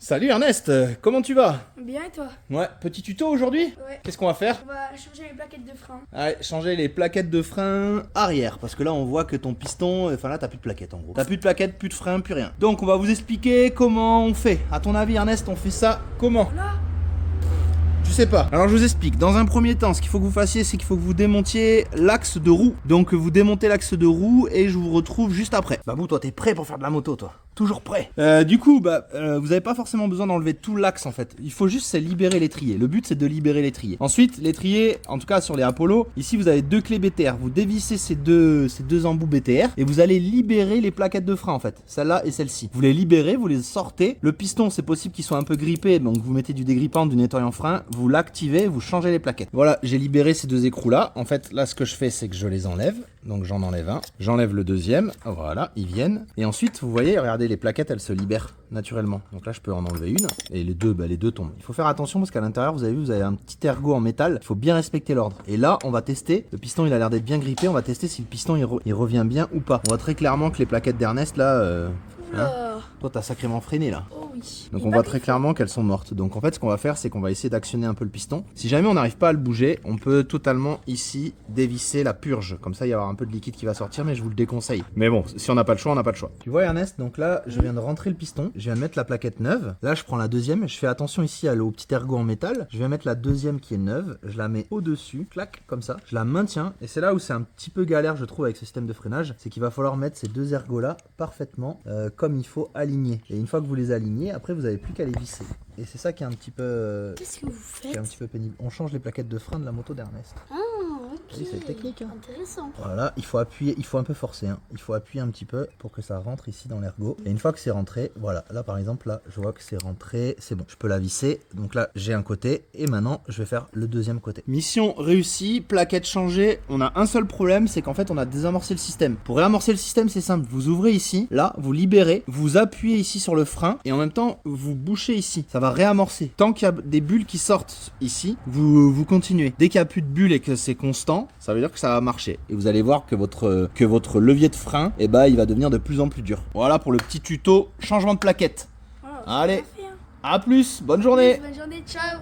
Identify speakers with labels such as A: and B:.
A: Salut Ernest, comment tu vas?
B: Bien et toi?
A: Ouais, petit tuto aujourd'hui?
B: Ouais.
A: Qu'est-ce qu'on va faire?
B: On va changer les plaquettes de frein.
A: Allez, changer les plaquettes de frein arrière, parce que là on voit que ton piston, enfin là t'as plus de plaquettes en gros. T'as plus de plaquettes, plus de frein, plus rien. Donc on va vous expliquer comment on fait. À ton avis Ernest, on fait ça comment?
B: Là?
A: Je sais pas. Alors je vous explique. Dans un premier temps, ce qu'il faut que vous fassiez, c'est qu'il faut que vous démontiez l'axe de roue. Donc vous démontez l'axe de roue et je vous retrouve juste après. Babou, toi t'es prêt pour faire de la moto, toi? Toujours prêt. Du coup, vous avez pas forcément besoin d'enlever tout l'axe en fait. Il faut juste c'est libérer l'étrier. Le but c'est de libérer l'étrier. Ensuite, l'étrier, en tout cas sur les Apollo, ici vous avez deux clés BTR. Vous dévissez ces deux embouts BTR et vous allez libérer les plaquettes de frein en fait. Celle-là et celle-ci. Vous les libérez, vous les sortez. Le piston, c'est possible qu'il soit un peu grippé, donc vous mettez du dégrippant, du nettoyant frein, vous l'activez, vous changez les plaquettes. Voilà, j'ai libéré ces deux écrous là. En fait, là ce que je fais, c'est que je les enlève. Donc j'en enlève un, j'enlève le deuxième. Voilà, ils viennent. Et ensuite, vous voyez, regardez, les plaquettes, elles se libèrent naturellement. Donc là, je peux en enlever une. Et les deux tombent. Il faut faire attention parce qu'à l'intérieur, vous avez vu, vous avez un petit ergot en métal. Il faut bien respecter l'ordre. Et là, on va tester. Le piston, il a l'air d'être bien grippé. On va tester si le piston, il revient bien ou pas. On voit très clairement que les plaquettes d'Ernest, là...
B: Oula.
A: Toi, t'as sacrément freiné, là.
B: Oh oui.
A: Donc on voit très clairement qu'elles sont mortes. Donc en fait ce qu'on va faire c'est qu'on va essayer d'actionner un peu le piston. Si jamais on n'arrive pas à le bouger, on peut totalement ici dévisser la purge. Comme ça il y aura un peu de liquide qui va sortir, mais je vous le déconseille. Mais bon, si on n'a pas le choix, on n'a pas le choix. Tu vois Ernest, donc là je viens de rentrer le piston, je viens de mettre la plaquette neuve. Là je prends la deuxième, je fais attention ici au petit ergot en métal. Je viens mettre la deuxième qui est neuve, je la mets au-dessus, clac, comme ça. Je la maintiens et c'est là où c'est un petit peu galère je trouve avec ce système de freinage. C'est qu'il va falloir mettre ces deux ergots là parfaitement comme il faut aligner. Et une fois que vous les alignez, après vous avez plus qu'à les visser. Et c'est ça qui est un petit peu
B: Qu'est-ce que vous
A: qui est
B: faites?
A: un petit peu pénible. On change les plaquettes de frein de la moto d'Ernest.
B: Ah, ok.
A: Oui, c'est technique, hein.
B: Intéressant.
A: Voilà, il faut appuyer, il faut un peu forcer, hein. Il faut appuyer un petit peu pour que ça rentre ici dans l'ergot. Et une fois que c'est rentré, voilà, là par exemple, là, je vois que c'est rentré, c'est bon. Je peux la visser. Donc là, j'ai un côté et maintenant, je vais faire le deuxième côté. Mission réussie, plaquette changée. On a un seul problème, c'est qu'en fait, on a désamorcé le système. Pour réamorcer le système, c'est simple. Vous ouvrez ici, là, vous libérez, vous appuyez ici sur le frein et en même temps, vous bouchez ici. Ça va réamorcer. Tant qu'il y a des bulles qui sortent ici, vous continuez. Dès qu'il n'y a plus de bulles et que c'est constant, ça veut dire que ça va marcher. Et vous allez voir que votre levier de frein, eh ben, il va devenir de plus en plus dur. Voilà pour le petit tuto changement de plaquette.
B: Oh,
A: Allez,
B: parfait, hein.
A: à plus, bonne journée.
B: Bonne journée, ciao.